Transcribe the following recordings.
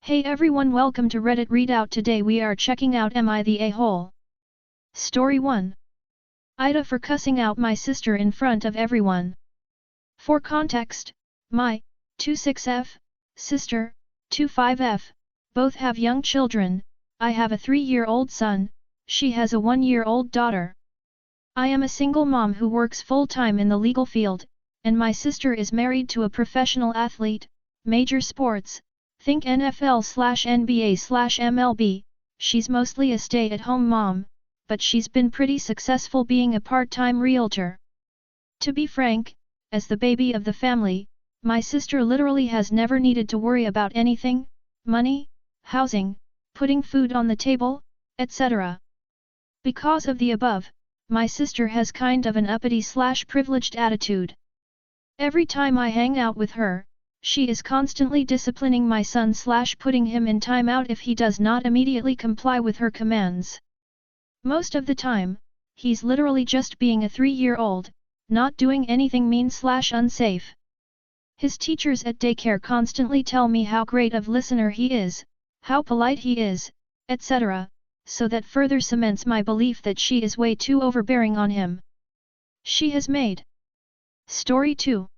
Hey everyone, welcome to Reddit Readout. Today we are checking out AmItheA whole. Story 1. AITA for cussing out my sister in front of everyone. For context, my 26F sister, 25F, both have young children. I have a 3-year-old son, she has a 1-year-old daughter. I am a single mom who works full-time in the legal field, and my sister is married to a professional athlete, major sports. Think NFL/NBA/MLB, she's mostly a stay-at-home mom, but she's been pretty successful being a part-time realtor. To be frank, as the baby of the family, my sister literally has never needed to worry about anything, money, housing, putting food on the table, etc. Because of the above, my sister has kind of an uppity/privileged attitude. Every time I hang out with her, she is constantly disciplining my son/putting him in timeout if he does not immediately comply with her commands. Most of the time, he's literally just being a 3-year-old, not doing anything mean/unsafe. His teachers at daycare constantly tell me how great of listener he is, how polite he is, etc., so that further cements my belief that she is way too overbearing on him. She has made. Story 2.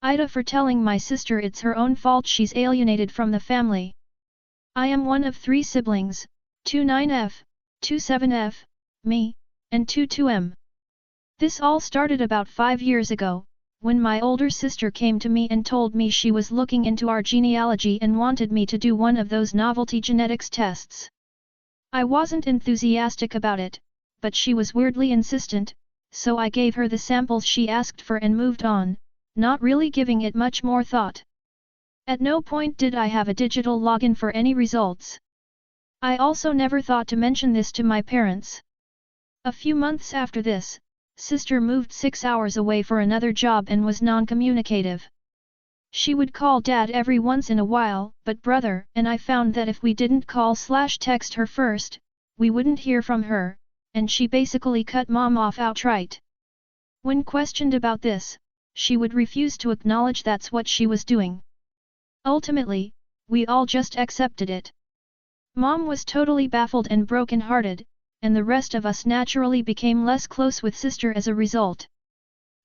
AITA for telling my sister it's her own fault she's alienated from the family. I am one of 3 siblings, 29F, 27F, me, and 22M. This all started about 5 years ago, when my older sister came to me and told me she was looking into our genealogy and wanted me to do one of those novelty genetics tests. I wasn't enthusiastic about it, but she was weirdly insistent, so I gave her the samples she asked for and moved on, not really giving it much more thought. At no point did I have a digital login for any results. I also never thought to mention this to my parents. A few months after this, sister moved 6 hours away for another job and was non-communicative. She would call dad every once in a while, but brother and I found that if we didn't call/text her first, we wouldn't hear from her, and she basically cut mom off outright. When questioned about this, she would refuse to acknowledge that's what she was doing. Ultimately, we all just accepted it. Mom was totally baffled and broken-hearted, and the rest of us naturally became less close with sister as a result.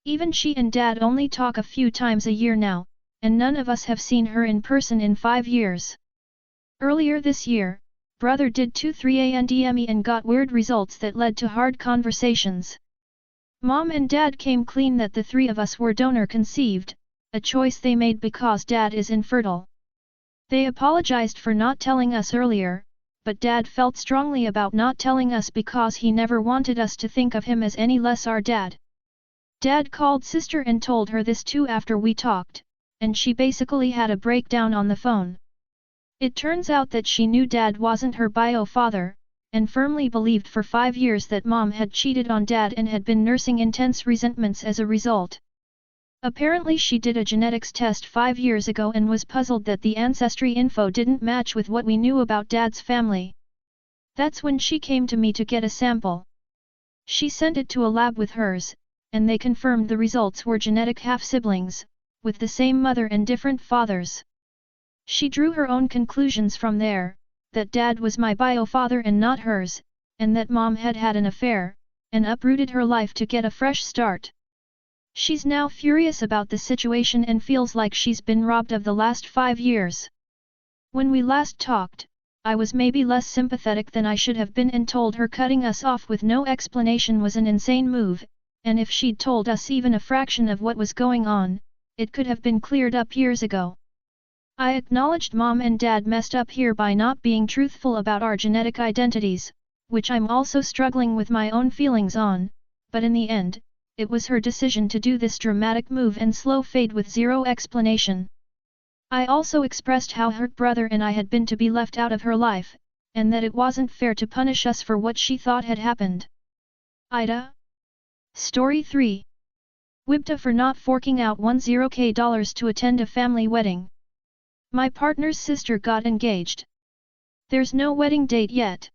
Even she and dad only talk a few times a year now, and none of us have seen her in person in 5 years. Earlier this year, brother did 23andMe and got weird results that led to hard conversations. Mom and dad came clean that the 3 of us were donor-conceived, a choice they made because dad is infertile. They apologized for not telling us earlier, but dad felt strongly about not telling us because he never wanted us to think of him as any less our dad. Dad called sister and told her this too after we talked, and she basically had a breakdown on the phone. It turns out that she knew dad wasn't her bio father, and firmly believed for 5 years that mom had cheated on dad and had been nursing intense resentments as a result. Apparently she did a genetics test 5 years ago and was puzzled that the ancestry info didn't match with what we knew about dad's family. That's when she came to me to get a sample. She sent it to a lab with hers, and they confirmed the results were genetic half-siblings, with the same mother and different fathers. She drew her own conclusions from there, that dad was my bio father and not hers, and that mom had had an affair, and uprooted her life to get a fresh start. She's now furious about the situation and feels like she's been robbed of the last 5 years. When we last talked, I was maybe less sympathetic than I should have been and told her cutting us off with no explanation was an insane move, and if she'd told us even a fraction of what was going on, it could have been cleared up years ago. I acknowledged mom and dad messed up here by not being truthful about our genetic identities, which I'm also struggling with my own feelings on, but in the end, it was her decision to do this dramatic move and slow fade with zero explanation. I also expressed how hurt brother and I had been to be left out of her life, and that it wasn't fair to punish us for what she thought had happened. AITA. Story 3. AITA for not forking out $10K to attend a family wedding. My partner's sister got engaged. There's no wedding date yet.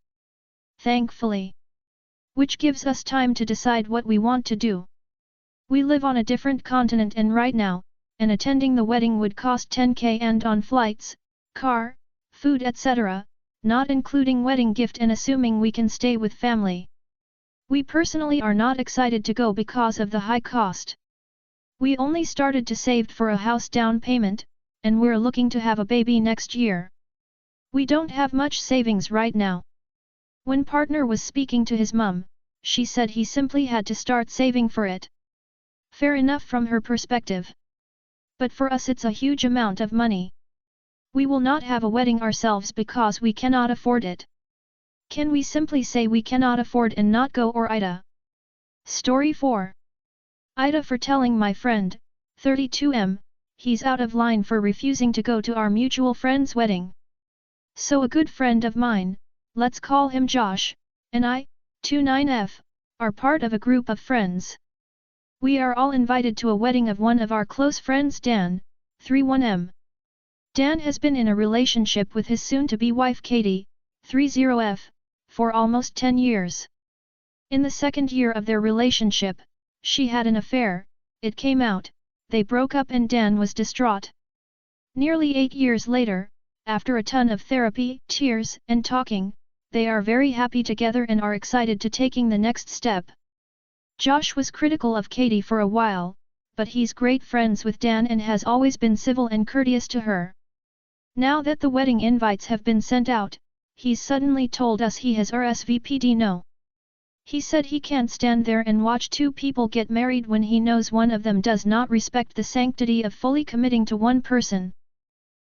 Thankfully. Which gives us time to decide what we want to do. We live on a different continent and right now, and attending the wedding would cost $10K and on flights, car, food etc., not including wedding gift and assuming we can stay with family. We personally are not excited to go because of the high cost. We only started to save for a house down payment, and we're looking to have a baby next year. We don't have much savings right now. When partner was speaking to his mum, she said he simply had to start saving for it. Fair enough from her perspective. But for us it's a huge amount of money. We will not have a wedding ourselves because we cannot afford it. Can we simply say we cannot afford and not go, or AITA? Story 4. AITA for telling my friend, 32M, he's out of line for refusing to go to our mutual friend's wedding. So a good friend of mine, let's call him Josh, and I, 29F, are part of a group of friends. We are all invited to a wedding of one of our close friends Dan, 31M. Dan has been in a relationship with his soon-to-be wife Katie, 30F, for almost 10 years. In the second year of their relationship, she had an affair, it came out, they broke up and Dan was distraught. Nearly 8 years later, after a ton of therapy, tears, and talking, they are very happy together and are excited to taking the next step. Josh was critical of Katie for a while, but he's great friends with Dan and has always been civil and courteous to her. Now that the wedding invites have been sent out, he's suddenly told us he has RSVP'd no. He said he can't stand there and watch two people get married when he knows one of them does not respect the sanctity of fully committing to one person.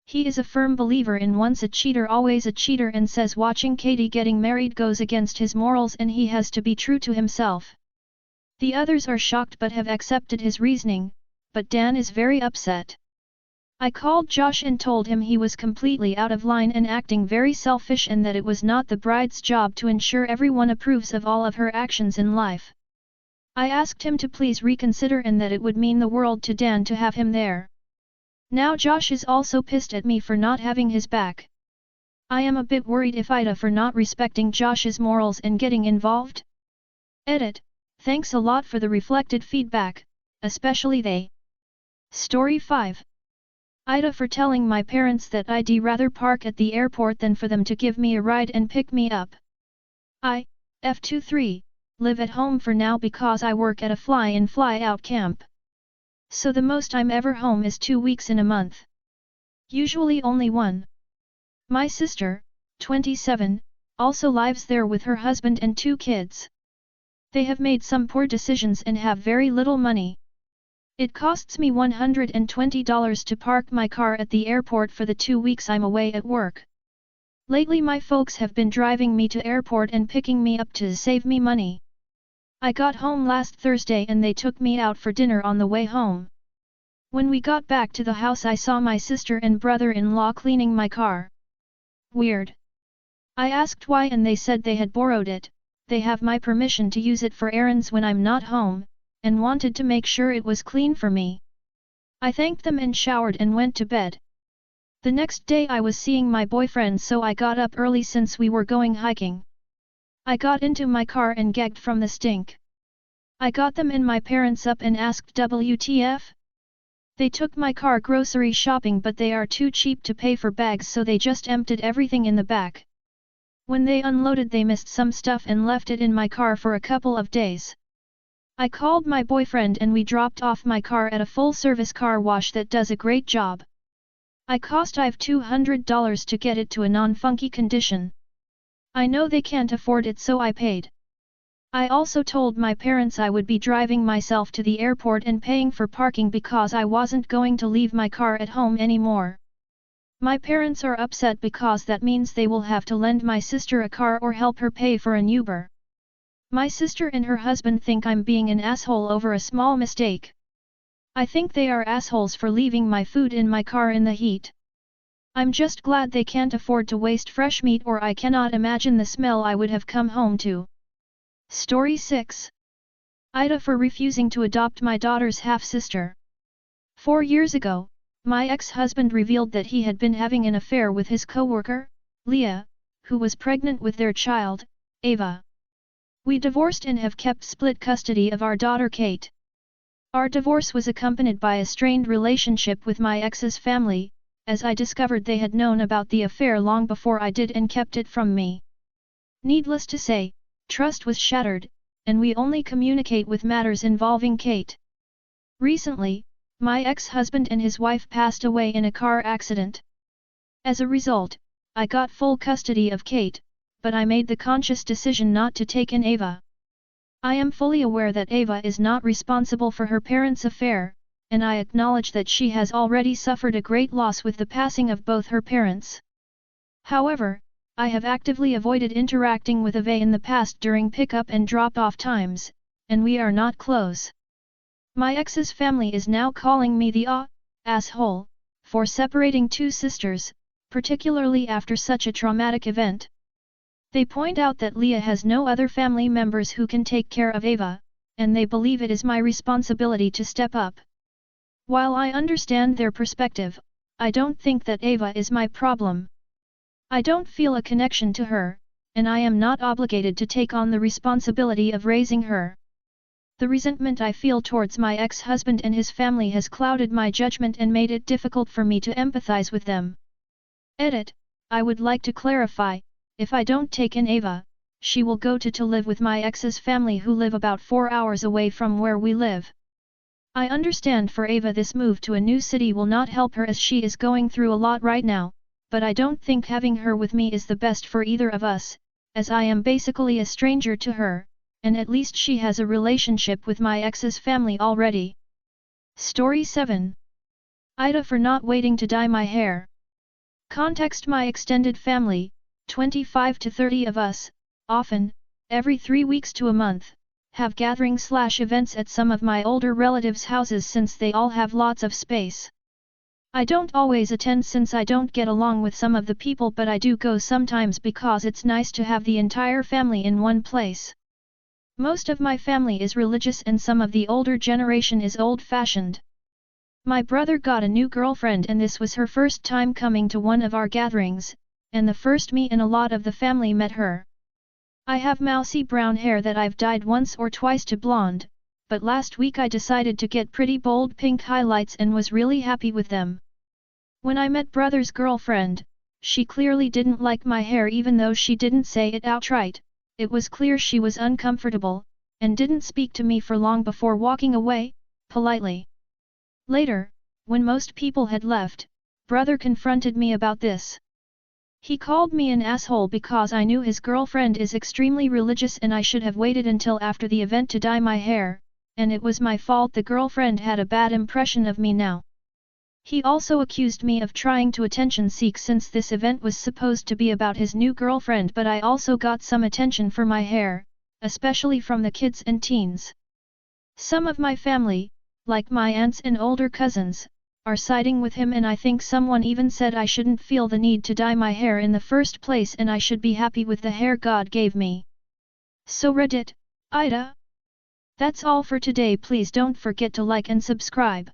He is a firm believer in once a cheater always a cheater and says watching Katie getting married goes against his morals and he has to be true to himself. The others are shocked but have accepted his reasoning, but Dan is very upset. I called Josh and told him he was completely out of line and acting very selfish and that it was not the bride's job to ensure everyone approves of all of her actions in life. I asked him to please reconsider and that it would mean the world to Dan to have him there. Now Josh is also pissed at me for not having his back. I am a bit worried if AITA for not respecting Josh's morals and getting involved. Edit. Thanks a lot for the reflected feedback, especially they. Story 5. AITA for telling my parents that I'd rather park at the airport than for them to give me a ride and pick me up. I, F23, live at home for now because I work at a fly-in fly-out camp. So the most I'm ever home is 2 weeks in a month. Usually only one. My sister, 27, also lives there with her husband and 2 kids. They have made some poor decisions and have very little money. It costs me $120 to park my car at the airport for the 2 weeks I'm away at work. Lately my folks have been driving me to airport and picking me up to save me money. I got home last Thursday and they took me out for dinner on the way home. When we got back to the house I saw my sister and brother-in-law cleaning my car. Weird. I asked why and they said they had borrowed it, they have my permission to use it for errands when I'm not home, and wanted to make sure it was clean for me. I thanked them and showered and went to bed. The next day I was seeing my boyfriend so I got up early since we were going hiking. I got into my car and gagged from the stink. I got them and my parents up and asked WTF? They took my car grocery shopping but they are too cheap to pay for bags so they just emptied everything in the back. When they unloaded they missed some stuff and left it in my car for a couple of days. I called my boyfriend and we dropped off my car at a full-service car wash that does a great job. I cost $200 to get it to a non-funky condition. I know they can't afford it so I paid. I also told my parents I would be driving myself to the airport and paying for parking because I wasn't going to leave my car at home anymore. My parents are upset because that means they will have to lend my sister a car or help her pay for an Uber. My sister and her husband think I'm being an asshole over a small mistake. I think they are assholes for leaving my food in my car in the heat. I'm just glad they can't afford to waste fresh meat or I cannot imagine the smell I would have come home to. Story 6. AITA for refusing to adopt my daughter's half-sister. 4 years ago, my ex-husband revealed that he had been having an affair with his co-worker, Leah, who was pregnant with their child, Ava. We divorced and have kept split custody of our daughter Kate. Our divorce was accompanied by a strained relationship with my ex's family, as I discovered they had known about the affair long before I did and kept it from me. Needless to say, trust was shattered, and we only communicate with matters involving Kate. Recently, my ex-husband and his wife passed away in a car accident. As a result, I got full custody of Kate, but I made the conscious decision not to take in Ava. I am fully aware that Ava is not responsible for her parents' affair, and I acknowledge that she has already suffered a great loss with the passing of both her parents. However, I have actively avoided interacting with Ava in the past during pick-up and drop-off times, and we are not close. My ex's family is now calling me the asshole, for separating two sisters, particularly after such a traumatic event. They point out that Leah has no other family members who can take care of Ava, and they believe it is my responsibility to step up. While I understand their perspective, I don't think that Ava is my problem. I don't feel a connection to her, and I am not obligated to take on the responsibility of raising her. The resentment I feel towards my ex-husband and his family has clouded my judgment and made it difficult for me to empathize with them. Edit: I would like to clarify, if I don't take in Ava, she will go to live with my ex's family who live about 4 hours away from where we live. I understand for Ava this move to a new city will not help her as she is going through a lot right now, but I don't think having her with me is the best for either of us, as I am basically a stranger to her, and at least she has a relationship with my ex's family already. Story 7. AITA for not waiting to dye my hair. Context: my extended family, 25 to 30 of us, often, every 3 weeks to a month, have gatherings/events at some of my older relatives' houses since they all have lots of space. I don't always attend since I don't get along with some of the people, but I do go sometimes because it's nice to have the entire family in one place. Most of my family is religious and some of the older generation is old-fashioned. My brother got a new girlfriend and this was her first time coming to one of our gatherings, and the first me and a lot of the family met her. I have mousy brown hair that I've dyed once or twice to blonde, but last week I decided to get pretty bold pink highlights and was really happy with them. When I met brother's girlfriend, she clearly didn't like my hair even though she didn't say it outright. It was clear she was uncomfortable, and didn't speak to me for long before walking away, politely. Later, when most people had left, brother confronted me about this. He called me an asshole because I knew his girlfriend is extremely religious and I should have waited until after the event to dye my hair, and it was my fault the girlfriend had a bad impression of me now. He also accused me of trying to attention seek since this event was supposed to be about his new girlfriend, but I also got some attention for my hair, especially from the kids and teens. Some of my family, like my aunts and older cousins, are siding with him, and I think someone even said I shouldn't feel the need to dye my hair in the first place and I should be happy with the hair God gave me. So Reddit, AITA. That's all for today. Please don't forget to like and subscribe.